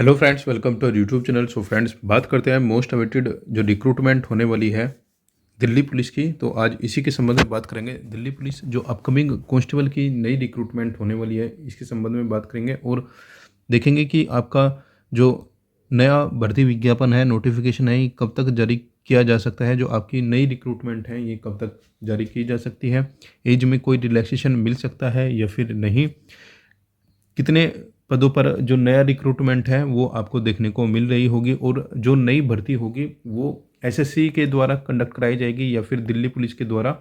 Hello friends, welcome to YouTube channel. So friends, बात करते हैं मोस्ट अवेटेड जो रिक्रूटमेंट होने वाली है दिल्ली पुलिस की। तो आज इसी के संबंध में बात करेंगे। दिल्ली पुलिस जो अपकमिंग कांस्टेबल की नई रिक्रूटमेंट होने वाली है, इसके संबंध में बात करेंगे और देखेंगे कि आपका जो नया भर्ती विज्ञापन है, नोटिफिकेशन है, ये कब तक जारी किया जा सकता है। जो आपकी नई रिक्रूटमेंट है, ये कब तक जारी की जा सकती है। एज में कोई रिलैक्सेशन मिल सकता है या फिर नहीं। कितने पदों पर जो नया रिक्रूटमेंट है वो आपको देखने को मिल रही होगी और जो नई भर्ती होगी वो एसएससी के द्वारा कंडक्ट कराई जाएगी या फिर दिल्ली पुलिस के द्वारा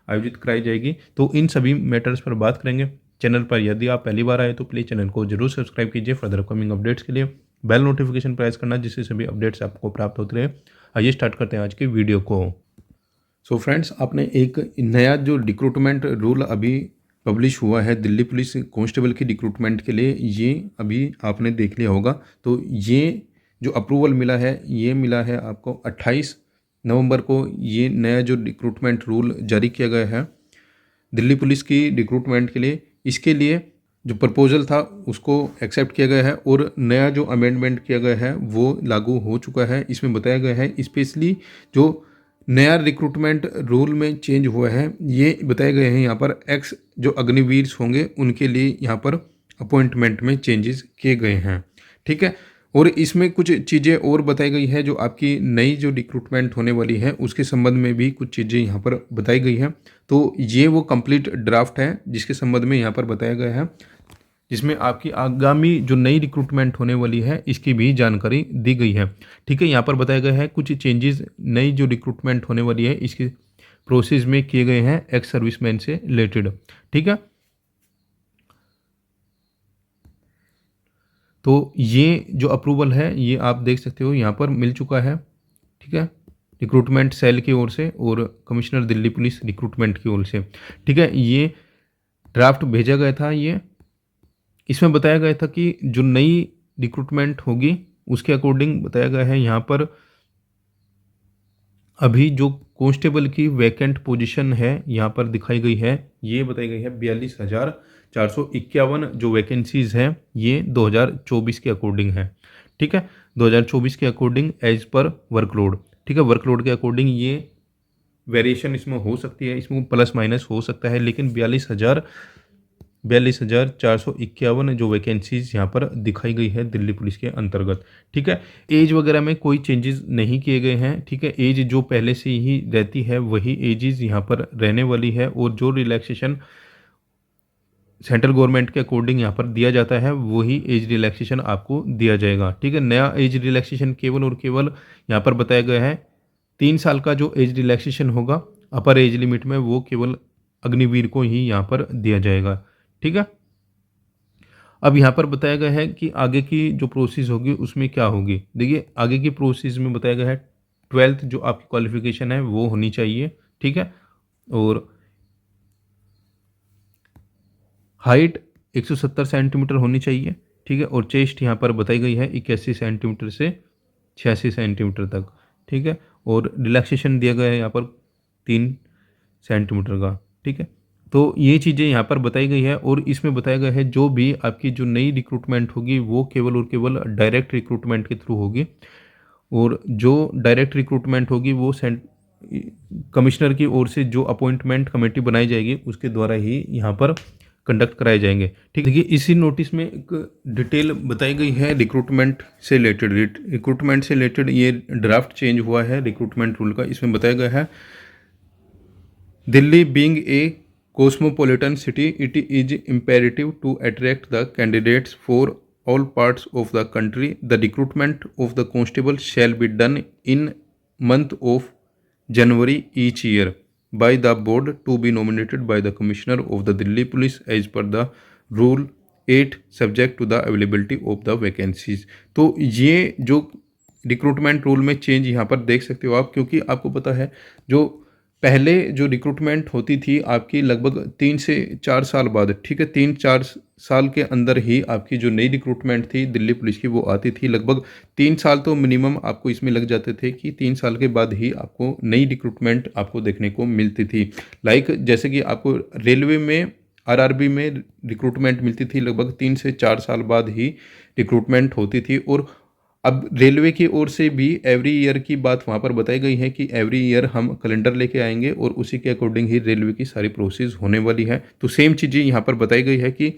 आयोजित कराई जाएगी। तो इन सभी मैटर्स पर बात करेंगे। चैनल पर यदि आप पहली बार आए तो प्लीज़ चैनल को जरूर सब्सक्राइब कीजिए। फर्दर अपकमिंग अपडेट्स के लिए बेल नोटिफिकेशन प्रेस करना, जिससे सभी अपडेट्स आपको प्राप्त होते रहे। आइए स्टार्ट करते हैं आज की वीडियो को। सो फ्रेंड्स, आपने एक नया जो रिक्रूटमेंट रूल अभी पब्लिश हुआ है दिल्ली पुलिस कांस्टेबल की रिक्रूटमेंट के लिए, ये अभी आपने देख लिया होगा। तो ये जो अप्रूवल मिला है, ये मिला है आपको 28 नवंबर को। ये नया जो रिक्रूटमेंट रूल जारी किया गया है दिल्ली पुलिस की रिक्रूटमेंट के लिए, इसके लिए जो प्रपोजल था उसको एक्सेप्ट किया गया है और नया जो अमेंडमेंट किया गया है वो लागू हो चुका है। इसमें बताया गया है स्पेशली जो नया रिक्रूटमेंट रूल में चेंज हुआ है, ये बताए गए हैं यहाँ पर एक्स जो अग्निवीर होंगे उनके लिए यहाँ पर अपॉइंटमेंट में चेंजेस किए गए हैं। ठीक है। और इसमें कुछ चीज़ें और बताई गई है। जो आपकी नई जो रिक्रूटमेंट होने वाली है उसके संबंध में भी कुछ चीज़ें यहाँ पर बताई गई हैं। तो ये वो कंप्लीट ड्राफ्ट है जिसके संबंध में यहाँ पर बताया गया है, जिसमें आपकी आगामी जो नई रिक्रूटमेंट होने वाली है इसकी भी जानकारी दी गई है। ठीक है। यहाँ पर बताया गया है कुछ चेंजेस नई जो रिक्रूटमेंट होने वाली है इसके प्रोसेस में किए गए हैं एक्स सर्विसमैन से रिलेटेड। ठीक है। तो ये जो अप्रूवल है ये आप देख सकते हो यहाँ पर मिल चुका है। ठीक है। रिक्रूटमेंट सेल की ओर से और कमिश्नर दिल्ली पुलिस रिक्रूटमेंट की ओर से। ठीक है। ये ड्राफ्ट भेजा गया था। ये इसमें बताया गया था कि जो नई रिक्रूटमेंट होगी उसके अकॉर्डिंग बताया गया है यहाँ पर अभी जो कांस्टेबल की वैकेंट पोजीशन है यहाँ पर दिखाई गई है, ये बताई गई है 42,451 जो वैकेंसीज हैं ये 2024 के अकॉर्डिंग है। ठीक है। 2024 के अकॉर्डिंग एज पर वर्कलोड। ठीक है। वर्कलोड के अकॉर्डिंग ये वेरिएशन इसमें हो सकती है, इसमें प्लस माइनस हो सकता है, लेकिन 42,451 जो वैकेंसीज यहाँ पर दिखाई गई है दिल्ली पुलिस के अंतर्गत। ठीक है। एज वगैरह में कोई चेंजेस नहीं किए गए हैं। ठीक है। एज जो पहले से ही रहती है वही एजेस यहाँ पर रहने वाली है और जो रिलैक्सेशन सेंट्रल गवर्नमेंट के अकॉर्डिंग यहाँ पर दिया जाता है वही एज रिलैक्सेशन आपको दिया जाएगा। ठीक है। नया एज रिलैक्सेशन केवल और केवल यहाँ पर बताया गया है 3 साल का जो एज रिलैक्सेशन होगा अपर एज लिमिट में, वो केवल अग्निवीर को ही यहाँ पर दिया जाएगा। ठीक है। अब यहाँ पर बताया गया है कि आगे की जो प्रोसेस होगी उसमें क्या होगी। देखिए, आगे की प्रोसेस में बताया गया है 12th जो आपकी क्वालिफिकेशन है वो होनी चाहिए। ठीक है। और हाइट 170 सेंटीमीटर होनी चाहिए। ठीक है। और चेस्ट यहाँ पर बताई गई है 81 सेंटीमीटर से 86 सेंटीमीटर तक। ठीक है। और रिलैक्सेशन दिया गया है यहाँ पर 3 सेंटीमीटर का। ठीक है। तो ये चीज़ें यहाँ पर बताई गई है और इसमें बताया गया है जो भी आपकी जो नई रिक्रूटमेंट होगी वो केवल और केवल डायरेक्ट रिक्रूटमेंट के थ्रू होगी और जो डायरेक्ट रिक्रूटमेंट होगी वो कमिश्नर की ओर से जो अपॉइंटमेंट कमेटी बनाई जाएगी उसके द्वारा ही यहाँ पर कंडक्ट कराए जाएंगे। ठीक है। देखिए, इसी नोटिस में एक डिटेल बताई गई है रिक्रूटमेंट से रिलेटेड ये ड्राफ्ट चेंज हुआ है रिक्रूटमेंट रूल का। इसमें बताया गया है Delhi being a cosmopolitan city, it is imperative to attract the candidates for all parts of the country. The recruitment of the constable shall be done in month of January each year by the board to be nominated by the commissioner of the Delhi police as per the rule 8 subject to the availability of the vacancies। तो ये जो recruitment rule में change यहाँ पर देख सकते हो आप, क्योंकि आपको पता है जो पहले जो रिक्रूटमेंट होती थी आपकी लगभग 3 से 4 साल बाद। ठीक है। 3-4 साल के अंदर ही आपकी जो नई रिक्रूटमेंट थी दिल्ली पुलिस की वो आती थी। लगभग 3 साल तो मिनिमम आपको इसमें लग जाते थे कि 3 साल के बाद ही आपको नई रिक्रूटमेंट आपको देखने को मिलती थी। लाइक जैसे कि आपको रेलवे में आरआरबी में रिक्रूटमेंट मिलती थी, लगभग 3 से 4 साल बाद ही रिक्रूटमेंट होती थी। और अब रेलवे की ओर से भी एवरी ईयर की बात वहाँ पर बताई गई है कि एवरी ईयर हम कैलेंडर लेके आएंगे और उसी के अकॉर्डिंग ही रेलवे की सारी प्रोसेस होने वाली है। तो सेम चीज़ें यहाँ पर बताई गई है कि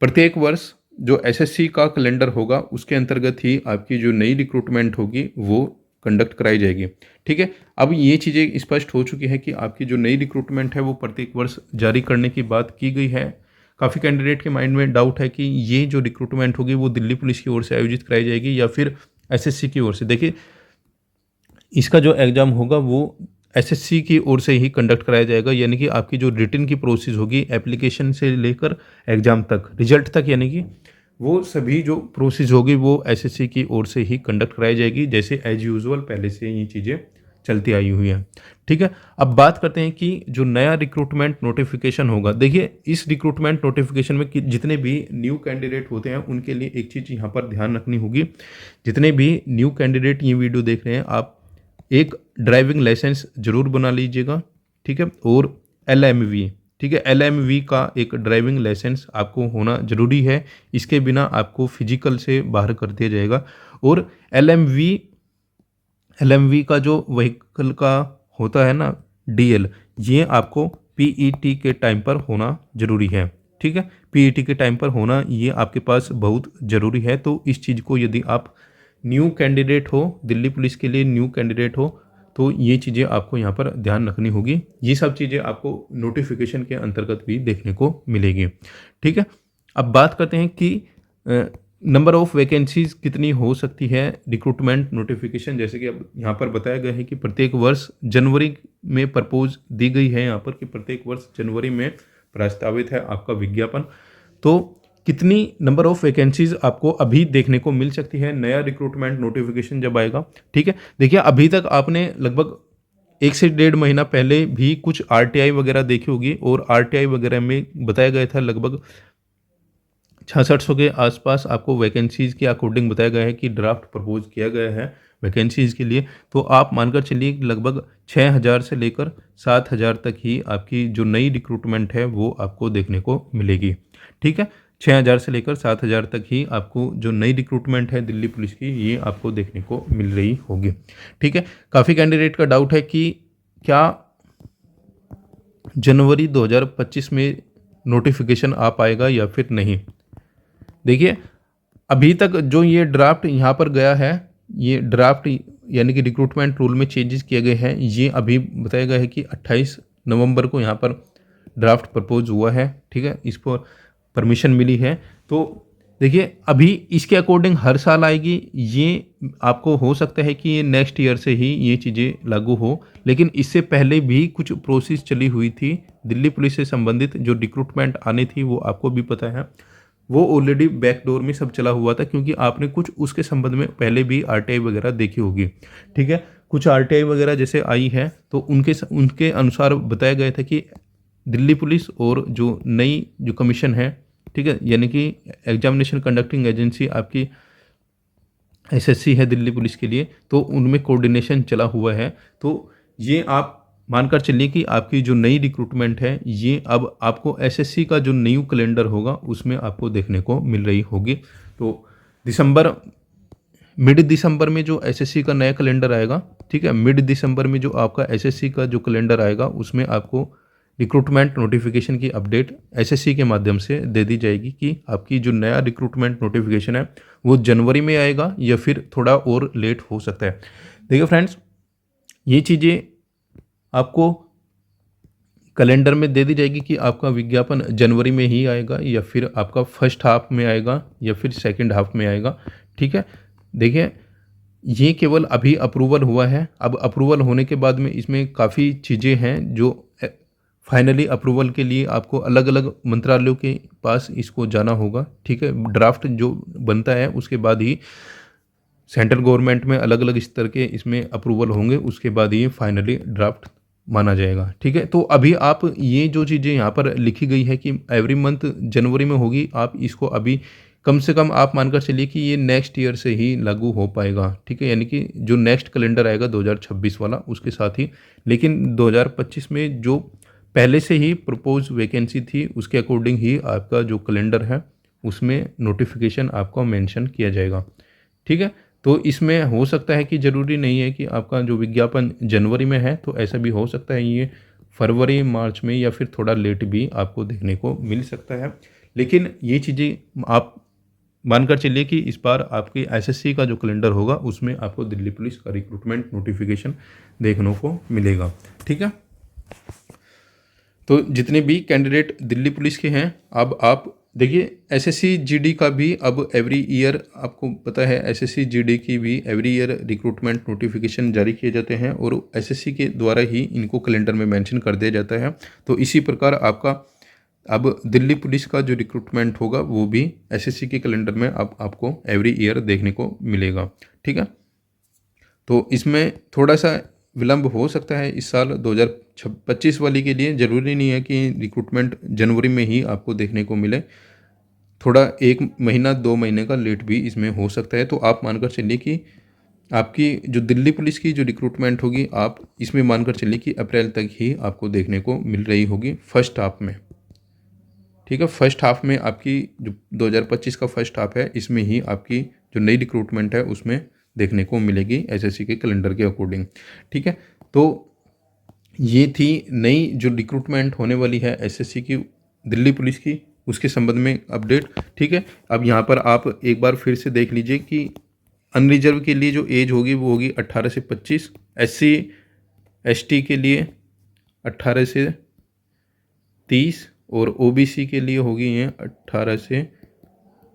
प्रत्येक वर्ष जो एसएससी का कैलेंडर होगा उसके अंतर्गत ही आपकी जो नई रिक्रूटमेंट होगी वो कंडक्ट कराई जाएगी। ठीक है, अब ये चीज़ें स्पष्ट हो चुकी है कि आपकी जो नई रिक्रूटमेंट है वो प्रत्येक वर्ष जारी करने की बात की गई है। काफ़ी कैंडिडेट के माइंड में डाउट है कि ये जो रिक्रूटमेंट होगी वो दिल्ली पुलिस की ओर से आयोजित कराई जाएगी या फिर एसएससी की ओर से। देखिए, इसका जो एग्ज़ाम होगा वो एसएससी की ओर से ही कंडक्ट कराया जाएगा, यानी कि आपकी जो रिटन की प्रोसेस होगी एप्लीकेशन से लेकर एग्ज़ाम तक, रिजल्ट तक, यानी कि वो सभी जो प्रोसेस होगी वो एसएससी की ओर से ही कंडक्ट कराई जाएगी, जैसे एज यूजुअल पहले से ये चीज़ें चलती आई हुई हैं। ठीक है, अब बात करते हैं कि जो नया रिक्रूटमेंट नोटिफिकेशन होगा। देखिए, इस रिक्रूटमेंट नोटिफिकेशन में जितने भी न्यू कैंडिडेट होते हैं उनके लिए एक चीज़ यहाँ पर ध्यान रखनी होगी। जितने भी न्यू कैंडिडेट ये वीडियो देख रहे हैं, आप एक ड्राइविंग लाइसेंस जरूर बना लीजिएगा। ठीक है, और LMV, ठीक है, LMV का एक ड्राइविंग लाइसेंस आपको होना ज़रूरी है। इसके बिना आपको फिजिकल से बाहर कर दिया जाएगा। और LMV का जो व्हीकल का होता है ना, DL, ये आपको PET के टाइम पर होना ज़रूरी है। ठीक है, PET के टाइम पर होना ये आपके पास बहुत ज़रूरी है। तो इस चीज़ को यदि आप न्यू कैंडिडेट हो, दिल्ली पुलिस के लिए न्यू कैंडिडेट हो, तो ये चीज़ें आपको यहाँ पर ध्यान रखनी होगी। ये सब चीज़ें आपको नोटिफिकेशन के अंतर्गत भी देखने को मिलेगी। ठीक है, अब बात करते हैं कि नंबर ऑफ़ वैकेंसीज कितनी हो सकती है रिक्रूटमेंट नोटिफिकेशन। जैसे कि अब यहाँ पर बताया गया है कि प्रत्येक वर्ष जनवरी में प्रपोज दी गई है यहाँ पर कि प्रत्येक वर्ष जनवरी में प्रस्तावित है आपका विज्ञापन। तो कितनी नंबर ऑफ़ वैकेंसीज आपको अभी देखने को मिल सकती है नया रिक्रूटमेंट नोटिफिकेशन जब आएगा। ठीक है, देखिए, अभी तक आपने लगभग 1 से 1.5 महीना पहले भी कुछ RTI वगैरह देखी होगी, और RTI वगैरह में बताया गया था लगभग 6600 के आसपास आपको वैकेंसीज़ के अकॉर्डिंग बताया गया है कि ड्राफ्ट प्रपोज किया गया है वैकेंसीज़ के लिए। तो आप मानकर चलिए कि लगभग 6000 से लेकर 7000 तक ही आपकी जो नई रिक्रूटमेंट है वो आपको देखने को मिलेगी। ठीक है, 6000 से लेकर 7000 तक ही आपको जो नई रिक्रूटमेंट है दिल्ली पुलिस की ये आपको देखने को मिल रही होगी। ठीक है, काफ़ी कैंडिडेट का डाउट है कि क्या जनवरी 2025 में नोटिफिकेशन आ पाएगा या फिर नहीं। देखिए, अभी तक जो ये ड्राफ्ट यहाँ पर गया है, ये ड्राफ्ट यानी कि रिक्रूटमेंट रूल में चेंजेस किए गए हैं, ये अभी बताया गया है कि 28 नवंबर को यहाँ पर ड्राफ्ट प्रपोज हुआ है। ठीक है, इस पर परमिशन मिली है। तो देखिए, अभी इसके अकॉर्डिंग हर साल आएगी, ये आपको हो सकता है कि ये नेक्स्ट ईयर से ही ये चीज़ें लागू हो, लेकिन इससे पहले भी कुछ प्रोसेस चली हुई थी दिल्ली पुलिस से संबंधित। जो रिक्रूटमेंट आनी थी वो आपको भी पता है, वो ऑलरेडी बैकडोर में सब चला हुआ था, क्योंकि आपने कुछ उसके संबंध में पहले भी RTI वगैरह देखी होगी। ठीक है, कुछ RTI वगैरह जैसे आई है तो उनके अनुसार बताया गया था कि दिल्ली पुलिस और जो नई जो कमीशन है, ठीक है, यानी कि एग्जामिनेशन कंडक्टिंग एजेंसी आपकी SSC है दिल्ली पुलिस के लिए, तो उनमें कोऑर्डिनेशन चला हुआ है। तो ये आप मानकर चलिए कि आपकी जो नई रिक्रूटमेंट है ये अब आपको SSC का जो न्यू कैलेंडर होगा उसमें आपको देखने को मिल रही होगी। तो मिड दिसंबर में जो SSC का नया कैलेंडर आएगा, ठीक है, मिड दिसंबर में जो आपका SSC का जो कैलेंडर आएगा उसमें आपको रिक्रूटमेंट नोटिफिकेशन की अपडेट SSC के माध्यम से दे दी जाएगी कि आपकी जो नया रिक्रूटमेंट नोटिफिकेशन है वो जनवरी में आएगा या फिर थोड़ा और लेट हो सकता है। देखिए फ्रेंड्स, ये चीज़ें आपको कैलेंडर में दे दी जाएगी कि आपका विज्ञापन जनवरी में ही आएगा या फिर आपका फर्स्ट हाफ में आएगा या फिर सेकंड हाफ में आएगा। ठीक है, देखिए, ये केवल अभी अप्रूवल हुआ है। अब अप्रूवल होने के बाद में इसमें काफ़ी चीज़ें हैं जो फाइनली अप्रूवल के लिए आपको अलग अलग मंत्रालयों के पास इसको जाना होगा। ठीक है, ड्राफ्ट जो बनता है उसके बाद ही सेंट्रल गवर्नमेंट में अलग अलग स्तर के इसमें अप्रूवल होंगे, उसके बाद ही फाइनली ड्राफ्ट माना जाएगा। ठीक है, तो अभी आप ये जो चीज़ें यहाँ पर लिखी गई है कि एवरी मंथ जनवरी में होगी, आप इसको अभी कम से कम आप मानकर चलिए कि ये नेक्स्ट ईयर से ही लागू हो पाएगा। ठीक है, यानी कि जो नेक्स्ट कैलेंडर आएगा 2026 वाला उसके साथ ही। लेकिन 2025 में जो पहले से ही प्रपोज वैकेंसी थी, उसके अकॉर्डिंग ही आपका जो कैलेंडर है उसमें नोटिफिकेशन आपको मेंशन किया जाएगा। ठीक है, तो इसमें हो सकता है कि ज़रूरी नहीं है कि आपका जो विज्ञापन जनवरी में है, तो ऐसा भी हो सकता है ये फरवरी मार्च में या फिर थोड़ा लेट भी आपको देखने को मिल सकता है। लेकिन ये चीज़ें आप मानकर चलिए कि इस बार आपकी एसएससी का जो कैलेंडर होगा उसमें आपको दिल्ली पुलिस का रिक्रूटमेंट नोटिफिकेशन देखने को मिलेगा। ठीक है, तो जितने भी कैंडिडेट दिल्ली पुलिस के हैं, अब आप देखिए एसएससी जीडी का भी अब एवरी ईयर आपको पता है, एसएससी जीडी की भी एवरी ईयर रिक्रूटमेंट नोटिफिकेशन जारी किए जाते हैं और एसएससी के द्वारा ही इनको कैलेंडर में मेंशन कर दिया जाता है। तो इसी प्रकार आपका अब दिल्ली पुलिस का जो रिक्रूटमेंट होगा वो भी एसएससी के कैलेंडर में अब आपको एवरी ईयर देखने को मिलेगा। ठीक है, तो इसमें थोड़ा सा विलंब हो सकता है इस साल 2025 वाली के लिए। ज़रूरी नहीं है कि रिक्रूटमेंट जनवरी में ही आपको देखने को मिले, थोड़ा 1 महीना 2 महीने का लेट भी इसमें हो सकता है। तो आप मानकर चलिए कि आपकी जो दिल्ली पुलिस की जो रिक्रूटमेंट होगी, आप इसमें मानकर चलिए कि अप्रैल तक ही आपको देखने को मिल रही होगी फर्स्ट हाफ में। ठीक है, फर्स्ट हाफ में आपकी जो 2025 का फर्स्ट हाफ है, इसमें ही आपकी जो नई रिक्रूटमेंट है उसमें देखने को मिलेगी एसएससी के कैलेंडर के अकॉर्डिंग। ठीक है, तो ये थी नई जो रिक्रूटमेंट होने वाली है एसएससी की दिल्ली पुलिस की, उसके संबंध में अपडेट। ठीक है, अब यहाँ पर आप एक बार फिर से देख लीजिए कि अनरिजर्व के लिए जो एज होगी वो होगी 18 से 25, एससी एसटी के लिए 18 से 30 और ओबीसी के लिए होगी ये 18 से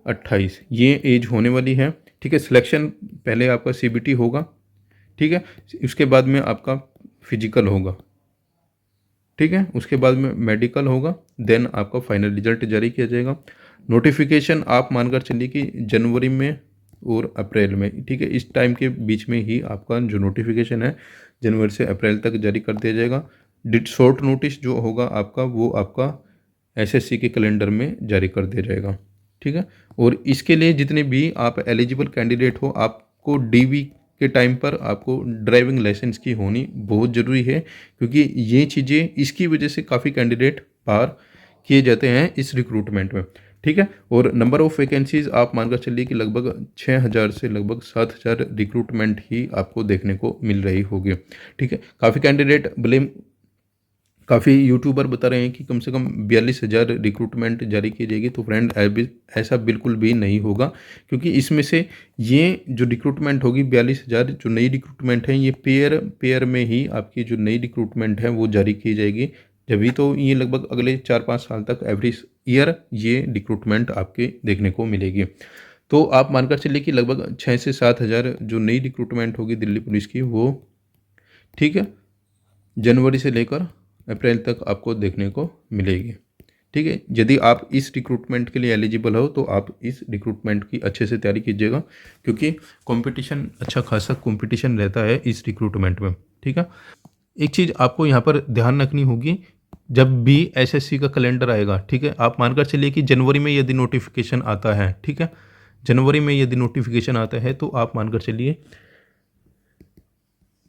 28, ये एज होने वाली है। ठीक है, सिलेक्शन पहले आपका सीबीटी होगा। ठीक है, उसके बाद में आपका फिजिकल होगा। ठीक है, उसके बाद में मेडिकल होगा, देन आपका फाइनल रिजल्ट जारी किया जाएगा। नोटिफिकेशन आप मानकर चलिए कि जनवरी में और अप्रैल में, ठीक है, इस टाइम के बीच में ही आपका जो नोटिफिकेशन है जनवरी से अप्रैल तक जारी कर दिया जाएगा। शॉर्ट नोटिस जो होगा आपका वो आपका एसएससी के कैलेंडर में जारी कर दिया जाएगा। ठीक है, और इसके लिए जितने भी आप एलिजिबल कैंडिडेट हो, आपको डीवी के टाइम पर आपको ड्राइविंग लाइसेंस की होनी बहुत ज़रूरी है, क्योंकि ये चीज़ें इसकी वजह से काफ़ी कैंडिडेट पार किए जाते हैं इस रिक्रूटमेंट में। ठीक है, और नंबर ऑफ़ वैकेंसीज़ आप मानकर चलिए कि लगभग 6000 से लगभग 7000 रिक्रूटमेंट ही आपको देखने को मिल रही होगी। ठीक है, काफ़ी कैंडिडेट काफ़ी यूट्यूबर बता रहे हैं कि कम से कम 42,000 रिक्रूटमेंट जारी की जाएगी। तो फ्रेंड ऐसा बिल्कुल भी नहीं होगा, क्योंकि इसमें से ये जो रिक्रूटमेंट होगी 42,000 जो नई रिक्रूटमेंट है, ये पेयर में ही आपकी जो नई रिक्रूटमेंट है वो जारी की जाएगी। जभी तो ये लगभग अगले 4-5 साल तक एवरी ईयर ये रिक्रूटमेंट आपके देखने को मिलेगी। तो आप मानकर चलिए कि लगभग 6 से 7,000 जो नई रिक्रूटमेंट होगी दिल्ली पुलिस की वो, ठीक है, जनवरी से लेकर अप्रैल तक आपको देखने को मिलेगी। ठीक है, यदि आप इस रिक्रूटमेंट के लिए एलिजिबल हो तो आप इस रिक्रूटमेंट की अच्छे से तैयारी कीजिएगा, क्योंकि कंपटीशन, अच्छा खासा कंपटीशन रहता है इस रिक्रूटमेंट में। ठीक है, एक चीज़ आपको यहाँ पर ध्यान रखनी होगी, जब भी एसएससी का कैलेंडर आएगा, ठीक है, आप मानकर चलिए कि जनवरी में यदि नोटिफिकेशन आता है, ठीक है, जनवरी में यदि नोटिफिकेशन आता है तो आप मानकर चलिए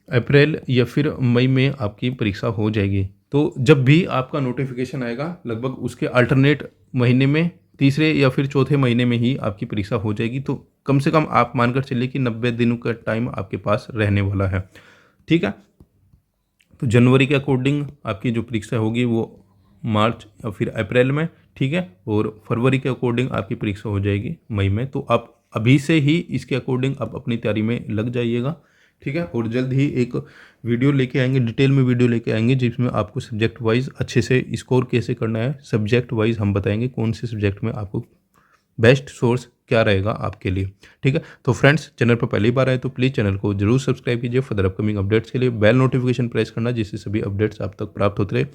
अप्रैल या फिर मई में आपकी परीक्षा हो जाएगी। तो जब भी आपका नोटिफिकेशन आएगा लगभग उसके अल्टरनेट महीने में, तीसरे या फिर चौथे महीने में ही आपकी परीक्षा हो जाएगी। तो कम से कम आप मानकर चलिए कि 90 दिनों का टाइम आपके पास रहने वाला है। ठीक है, तो जनवरी के अकॉर्डिंग आपकी जो परीक्षा होगी वो मार्च या फिर अप्रैल में, ठीक है, और फरवरी के अकॉर्डिंग आपकी परीक्षा हो जाएगी मई में। तो आप अभी से ही इसके अकॉर्डिंग आप अपनी तैयारी में लग जाइएगा। ठीक है, और जल्द ही एक वीडियो लेके आएंगे, डिटेल में वीडियो लेके आएंगे, जिसमें आपको सब्जेक्ट वाइज अच्छे से स्कोर कैसे करना है, सब्जेक्ट वाइज हम बताएंगे कौन से सब्जेक्ट में आपको बेस्ट सोर्स क्या रहेगा आपके लिए। ठीक है, तो फ्रेंड्स, चैनल पर पहली बार आए तो प्लीज़ चैनल को जरूर सब्सक्राइब कीजिए। फर्दर अपकमिंग अपडेट्स के लिए बेल नोटिफिकेशन प्रेस करना, जिससे सभी अपडेट्स आप तक प्राप्त होते रहे।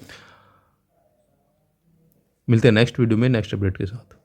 मिलते हैं नेक्स्ट वीडियो में नेक्स्ट अपडेट के साथ।